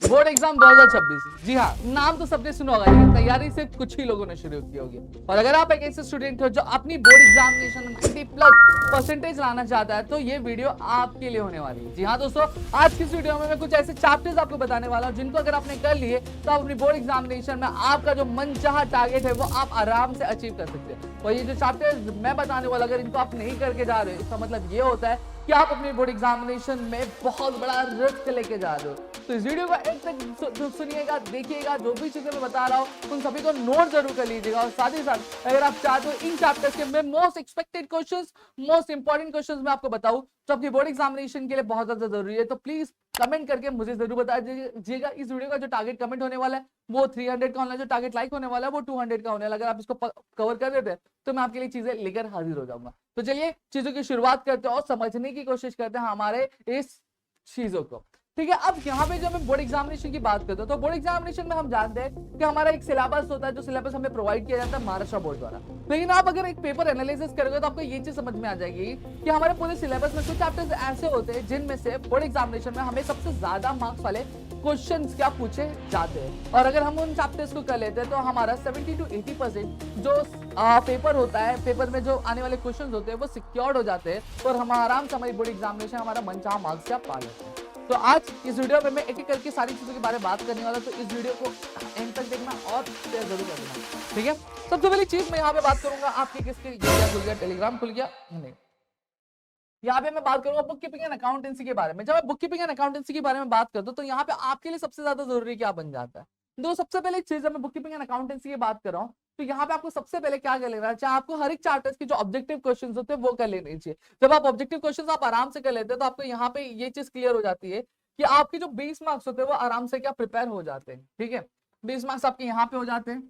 Board exam 2026। जी हाँ, नाम तो सबने सुना होगा, लेकिन तैयारी से कुछ ही लोगों ने शुरू की होगी। और अगर आप एक ऐसे स्टूडेंट हो जो अपनी बोर्ड एग्जामिनेशन में 90+ % लाना चाहता है, तो ये वीडियो आपके लिए होने वाली है। जी हाँ दोस्तों, आज की इस वीडियो में मैं कुछ ऐसे चैप्टर्स आपको बताने वाला हूँ जिनको अगर आपने कर लिए तो आप अपनी बोर्ड एग्जामिनेशन में आपका जो मनचाहा टारगेट है वो आप आराम से अचीव कर सकते हैं। और ये जो चैप्टर्स मैं बताने वाला, अगर इनको आप नहीं करके जा रहे हो, इसका मतलब ये होता है कि आप अपनी बोर्ड एग्जामिनेशन में बहुत बड़ा रिस्क लेके जा रहे हो। तो इस वीडियो को एंड तक सुनिएगा, देखिएगा, जो भी चीजें मैं बता रहा हूँ उन सभी को नोट जरूर कर लीजिएगा। और साथ ही साथ अगर आप चाहते हो इन चैप्टर्स के मैं most expected questions, most important questions मैं आपको बताऊं जो आपकी बोर्ड एग्जामिनेशन के लिए बहुत ज्यादा जरूरी है, तो प्लीज कमेंट करके मुझे जरूर बता दीजिएगा। इस वीडियो का जो टारगेट कमेंट होने वाला है वो 300 का होना है, जो टारगेट लाइक होने वाला है वो 200 का होने वाला है। अगर आप इसको कवर कर देते हैं तो मैं आपके लिए चीजें लेकर हाजिर हो जाऊंगा। तो चलिए चीजों की शुरुआत करते हैं और समझने की कोशिश करते हैं हमारे इस चीजों को। ठीक है, अब यहाँ पे जब हम बोर्ड एग्जामिनेशन की बात करते हैं तो बोर्ड एग्जामिनेशन में हम जानते हैं कि हमारा एक सिलेबस होता है, जो सिलेबस हमें प्रोवाइड किया जाता है महाराष्ट्र बोर्ड द्वारा। लेकिन आप अगर एक पेपर एनालिसिस करोगे तो आपको ये चीज समझ में आ जाएगी कि हमारे पूरे सिलेबस में कुछ चैप्टर्स ऐसे होते हैं जिनमें से बोर्ड एग्जामिनेशन में हमें सबसे ज्यादा मार्क्स वाले क्वेश्चंस क्या पूछे जाते हैं। और अगर हम उन चैप्टर्स को कर लेते हैं तो हमारा 70 to 80% जो पेपर होता है, पेपर में जो आने वाले क्वेश्चंस होते हैं वो सिक्योर्ड हो जाते हैं और हम आराम से हमारी बोर्ड एग्जामिनेशन हमारा मनचाहा मार्क्स क्या पा लेते हैं। तो आज इस वीडियो में मैं एक एक करके सारी चीजों के बारे में बात करने वाला, तो इस वीडियो को एंड तक देखना और शेयर जरूर करना। ठीक है, सबसे पहली चीज मैं यहाँ पे बात करूंगा आपकी किसके खुल गया, टेलीग्राम खुल गया नहीं। यहाँ पे मैं बात करूंगा बुक कीपिंग एंड अकाउंटेंसी के बारे में। जब मैं बुक कीपिंग एंड अकाउंटेंसी के बारे में बात करता हूँ तो यहाँ पे आपके लिए सबसे ज्यादा जरूरी क्या बन जाता है। तो सबसे पहले चीज, जब मैं बुक कीपिंग एंड अकाउंटेंसी की बात कर रहा हूँ तो यहाँ पे आपको सबसे पहले क्या कर लेना चाहिए, आपको हर एक चैप्टर्स के जो ऑब्जेक्टिव क्वेश्चंस होते हैं वो कर लेने चाहिए। जब आप ऑब्जेक्टिव क्वेश्चंस आप आराम से कर लेते हैं तो आपको यहाँ पे ये चीज क्लियर हो जाती है कि आपके जो 20 मार्क्स होते हैं वो आराम से क्या प्रिपेयर हो जाते हैं। ठीक है, 20 मार्क्स आपके यहाँ पे हो जाते हैं।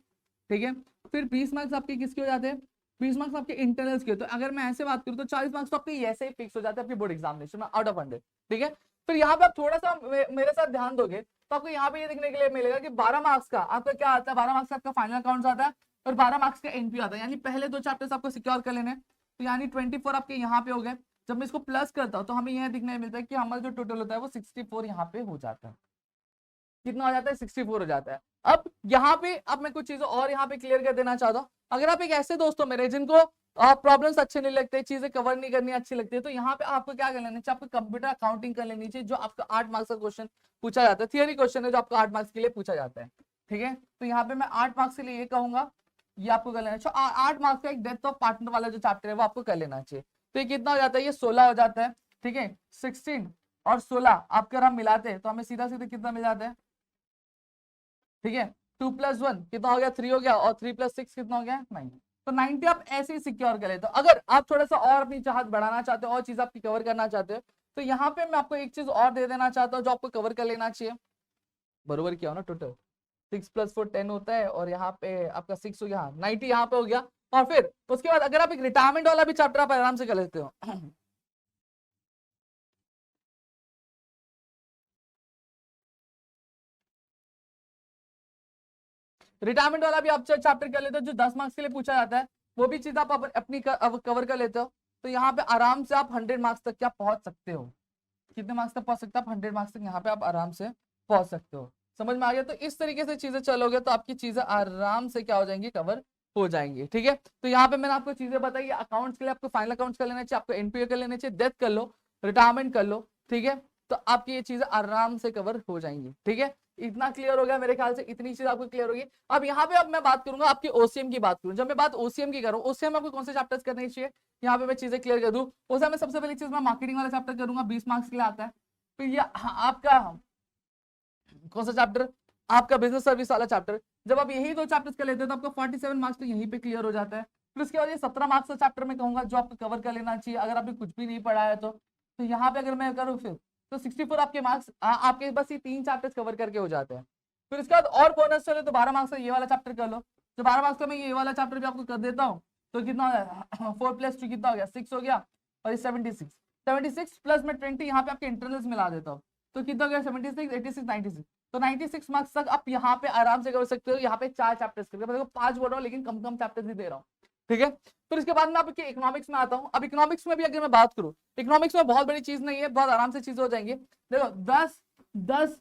ठीक है, फिर 20 मार्क्स आपके किसके हो जाते हैं, 20 मार्क्स आपके इंटरनल्स के। तो अगर मैं ऐसे बात करूं तो 40 मार्क्स तो आपके ऐसे ही फिक्स हो जाते हैं आपकी बोर्ड एग्जामिनेशन में आउट ऑफ 100। ठीक है, फिर यहाँ पे आप थोड़ा सा मेरे साथ ध्यान दोगे तो आपको यहाँ पे ये देखने के लिए मिलेगा कि 12 मार्क्स का आपका क्या आता है, 12 मार्क्स का आपका फाइनल अकाउंट्स आता है और 12 मार्क्स का एनपी आता है। यानी पहले दो चैप्टर्स आपको सिक्योर कर लेने, तो यानी 24 आपके यहाँ पे हो गए। जब मैं इसको प्लस करता हूँ तो हमें यह दिखने मिलता है कि हमारा जो टोटल होता है वो 64 यहाँ पे हो जाता है। कितना हो जाता है, 64 हो जाता है। अब यहाँ पे अब मैं कुछ चीजें और यहाँ पे क्लियर कर देना चाहता हूँ। अगर आप एक ऐसे दोस्तों मेरे जिनको प्रॉब्लम्स अच्छे नहीं लगते, चीजें कवर नहीं करनी अच्छी लगती है, तो यहाँ पे आपको क्या कर लेना चाहिए, आपको कंप्यूटर अकाउंटिंग कर लेनी चाहिए, जो आपका 8 मार्क्स का क्वेश्चन पूछा जाता है, थियरी क्वेश्चन है जो आपको 8 मार्क्स के लिए पूछा जाता है। ठीक है, तो यहाँ पे मैं 8 मार्क्स के लिए ये कहूंगा, ये आपको कर लेना चाहिए। 8 मार्क्स का एक डेथ ऑफ पार्टनर वाला जो चैप्टर है वो आपको कर लेना चाहिए। तो ये कितना हो जाता है, ये 16 हो जाता है। ठीक है, 16 और 16 आप अगर हम मिलाते हैं तो हमें सीधा सीधा कितना मिल जाता है। ठीक है, 2 + 1 कितना हो गया, 3 हो गया, और 3 + 6 कितना हो गया, 9। तो 90 आप ऐसे ही सिक्योर कर लेते हो। अगर आप थोड़ा सा और अपनी चाहत बढ़ाना चाहते हो और चीज आपकी कवर करना चाहते हो तो यहाँ पे मैं आपको एक चीज और दे देना चाहता हूँ जो आपको कवर कर लेना चाहिए। बरोबर किया हो ना, टोटल 6 + 4 10 होता है और यहाँ पे आपका 6 हो गया, 90 यहाँ पे हो गया। और फिर उसके बाद अगर आप एक रिटायरमेंट वाला भी चैप्टर आप आराम से कर लेते हो रिटायरमेंट वाला भी आप चैप्टर कर लेते हो जो 10 मार्क्स के लिए पूछा जाता है, वो भी चीज आप अपनी कवर कर लेते हो। तो यहाँ पे आराम से आप 100 मार्क्स तक क्या पहुंच सकते हो। कितने मार्क्स तक पहुंच सकते हो आप, 100 मार्क्स तक यहाँ पे आप आराम से पहुंच सकते हो। समझ में आ गया, तो इस तरीके से चीजें चलोगे तो आपकी चीजें आराम से क्या हो जाएंगी, कवर हो जाएंगी। ठीक है, तो यहाँ पे मैंने आपको चीजें बताई, अकाउंट्स के लिए आपको फाइनल अकाउंट्स कर लेना चाहिए, आपको एनपीए कर लेना चाहिए, डेथ कर लो, रिटायरमेंट कर लो। ठीक है, तो आपकी ये चीजें आराम से कवर हो जाएंगी। ठीक है, इतना क्लियर हो गया मेरे ख्याल से, इतनी चीज आपको क्लियर होगी। अब यहाँ पे अब मैं बात करूंगा आपकी ओसीएम की बात करूं। जब मैं बात ओसीएम की करूं, ओसीएम में आपको कौन से चैप्टर्स करने चाहिए, यहाँ पे मैं चीजें क्लियर कर दूं। ओसीएम में सबसे पहली चीज मैं मार्केटिंग वाला चैप्टर करूंगा, 20 मार्क्स के लिए आता है। तो ये आपका कौन सा चैप्टर, आपका बिजनेस सर्विस वाला चैप्टर। जब आप यही दो चैप्टर्स कर लेते हैं तो आपका 47 मार्क्स तो यहीं पे क्लियर हो जाता है। फिर उसके बाद ये 17 मार्क्स का चैप्टर मैं कहूंगा जो आपको कवर कर लेना चाहिए अगर आपने कुछ भी नहीं पढ़ा है तो यहाँ पे अगर मैं करूँ फिर तो 64 आपके मार्क्स आपके बस ये 3 चैप्टर्स कवर करके हो जाते हैं। फिर उसके बाद और बोनस चले तो 12 मार्क्स का ये वाला चैप्टर कर लो। तो 12 मार्क्स का मैं ये वाला चैप्टर भी आपको कर देता हूँ। तो कितना हो गया, 4 + 2 कितना हो गया, 6 हो गया, और 76 प्लस में 20 यहाँ पे आपके इंटरनल्स मिला देता हूँ। तो कितना हो गया, 76 86 96। तो 96 मार्क्स तक आप यहाँ पे आराम से कर सकते हो। यहाँ पे 4 चैप्टर्स करके, मैं देखो 5 बोल रहा हूँ लेकिन कम कम चैप्टर्स ही दे रहा हूँ। ठीक है, फिर इसके बाद में आपके इकोनॉमिक्स में आता हूँ। अब इकोनॉमिक्स में भी अगर मैं बात करूँ, इकोनॉमिक्स में बहुत बड़ी चीज नहीं है, बहुत आराम से चीजें हो जाएंगी। देखो 10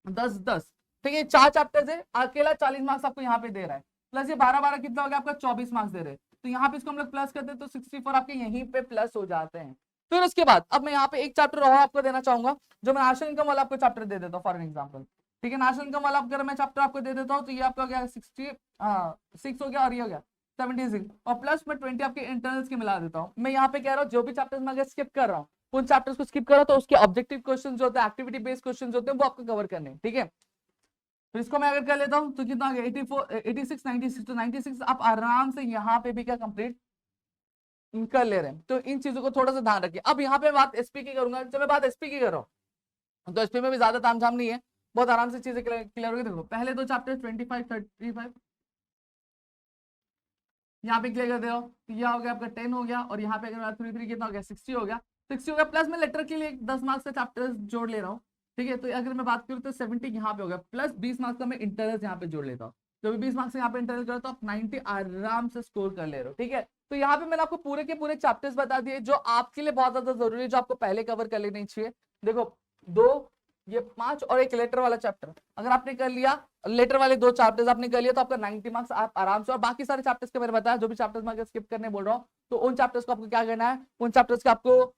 10 10, ठीक है 4 चैप्टर्स है, अकेला 40 मार्क्स आपको यहाँ पे दे रहा है, प्लस ये 12 12 कितना हो गया आपका 24 मार्क्स दे रहे हैं, तो यहाँ पे इसको हम लोग प्लस करते हैं तो 64 आपके यहीं पे प्लस हो जाते हैं। फिर उसके बाद अब मैं यहाँ पे एक चैप्टर और आपको देना चाहूंगा, जो मैं नेशनल इनकम वाला आपको चैप्टर दे देता हूँ फॉर एग्जाम्पल, ठीक है। नेशनल इनकम वाला अगर मैं चैप्टर आपको दे देता हूँ तो ये आपका क्या 66 हो गया और ये हो गया 76, और प्लस में 20 आपके इंटरनल्स के मिला देता हूँ। मैं यहाँ पे कह रहा हूँ जो भी चैप्टर्स मैं अगर स्किप कर रहा हूँ, उन चैप्टर्स को स्किप करो तो उसके ऑब्जेक्टिव क्वेश्चन जो होते हैं, एक्टिविटी बेस्ड क्वेश्चन होते हैं, वो आपको कवर करने हैं, ठीक है। तो इसको मैं अगर कर लेता हूँ तो कितना आ गया 84 86 96, तो 96 आप आराम से यहाँ पे भी क्या कंप्लीट कर ले रहे हैं। तो इन चीजों को थोड़ा सा ध्यान रखिए। अब यहाँ पे बात एसपी की करूंगा, जब मैं बात एसपी की कर रहा हूँ तो एसपी में भी ज्यादा तामझाम नहीं है, बहुत आराम से चीजें क्लियर होगी। देखो पहले दो चैप्टर 25 35 यहाँ पे क्लियर कर दे रहा हूँ, तो यह हो गया आपका 10 हो गया, और यहाँ पे अगर 3 कितना हो गया 60 हो गया, 60 हो गया, प्लस मैं लेटर के लिए 10 मार्क्स का चैप्टर जोड़ ले रहा हूँ, ठीक है। तो अगर मैं बात करूँ तो 70 यहाँ पे हो गया, प्लस 20 मार्क्स का मैं इंटरनल यहाँ पे जोड़ लेता हूँ, जो भी 20 मार्क्स यहाँ पे इंटरनल करो तो आप 90 आराम से स्कोर कर ले रहे हो, ठीक है। तो यहाँ पे मैंने आपको पूरे के पूरे चैप्टर्स बता दिए जो आपके लिए बहुत ज्यादा जरूरी है, जो आपको पहले कवर कर लेनी चाहिए। देखो 2 ये 5 और एक लेटर वाला चैप्टर अगर आपने कर लिया, लेटर वाले 2 चैप्टर्स आपने कर लिया तो आपका 90 मार्क्स आप आराम से, और बाकी सारे चैप्टर्स के मैंने बताया, जो भी चैप्टर्स मैं स्किप करने बोल रहा हूँ तो उन चैप्टर्स को आपको क्या करना है, उन चैप्टर्स के आपको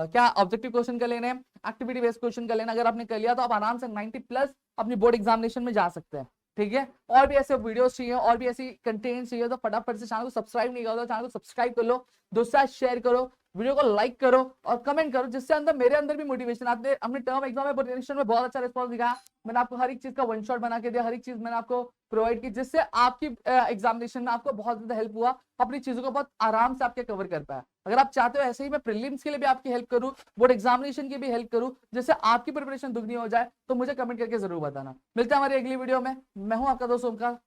क्या ऑब्जेक्टिव क्वेश्चन कर लेने हैं, एक्टिविटी बेस्ड क्वेश्चन कर लेना। अगर आपने कर लिया तो आप आराम से 90 प्लस अपनी बोर्ड एग्जामिनेशन में जा सकते हैं, ठीक है। और भी ऐसे वीडियोस चाहिए और भी ऐसी कंटेंट चाहिए तो फटाफट से चैनल को सब्सक्राइब नहीं करो तो चैनल को सब्सक्राइब कर लो, दोस्तों साथ शेयर करो, वीडियो को लाइक करो और कमेंट करो, जिससे अंदर मेरे अंदर भी मोटिवेशन। आपने अपने टर्म एग्जाम में पोटेंशियल में बहुत अच्छा रिस्पॉन्स दिखाया, मैंने आपको हर एक चीज का वन शॉट बना के दिया, हर एक चीज मैंने आपको प्रोवाइड की, जिससे आपकी एग्जामिनेशन में आपको बहुत ज्यादा हेल्प हुआ, अपनी चीजों को बहुत आराम से आपके कवर कर पाया। अगर आप चाहते हो ऐसे ही मैं प्रीलिम्स के लिए भी आपकी हेल्प करूं, बोर्ड एग्जामिनेशन की भी हेल्प करूं, जिससे आपकी प्रिपरेशन दुगनी हो जाए, तो मुझे कमेंट करके जरूर बताना। मिलते हैं हमारी अगली वीडियो में, मैं हूं आपका दोस्त ओमकार,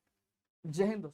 जय हिंद दोस्तों।